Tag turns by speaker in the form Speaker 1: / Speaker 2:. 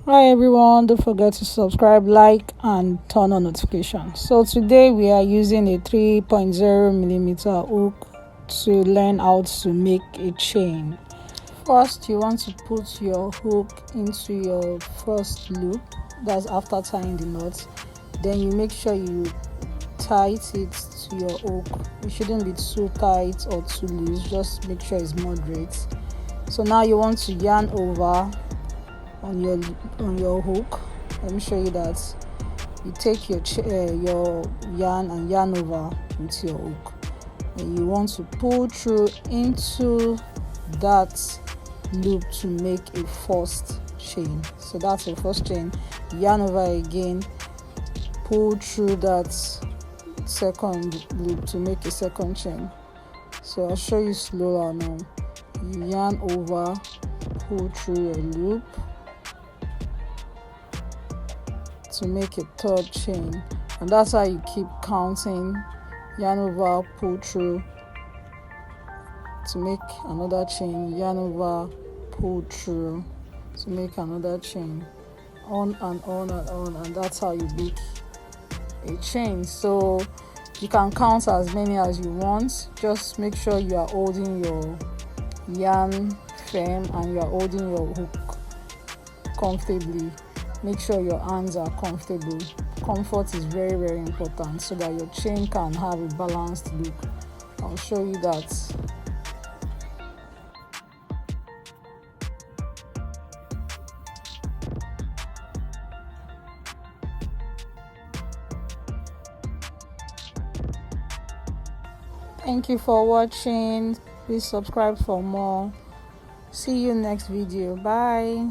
Speaker 1: Hi everyone, don't forget to subscribe, like and turn on notifications. So today we are using a 3.0 millimeter hook to learn how to make a chain. First, you want to put your hook into your first loop, that's after tying the knot. Then you make sure you tight it to your hook. It shouldn't be too tight or too loose, just make sure it's moderate. So now you want to yarn over on your hook. Let me show you that. You take your yarn and yarn over with your hook, and you want to pull through into that loop to make a first chain. So that's your first chain. Yarn over again, pull through that second loop to make a second chain. So I'll show you slower now. You yarn over, pull through your loop to make a third chain, and that's how you keep counting. Yarn over, pull through to make another chain, yarn over, pull through to make another chain, on and on and on, and that's how you make a chain. So you can count as many as you want. Just make sure you are holding your yarn firm and you are holding your hook comfortably. Make sure your hands are comfortable. Comfort is very, very important so that your chain can have a balanced look. I'll show you that. Thank you for watching. Please subscribe for more. See you next video. Bye.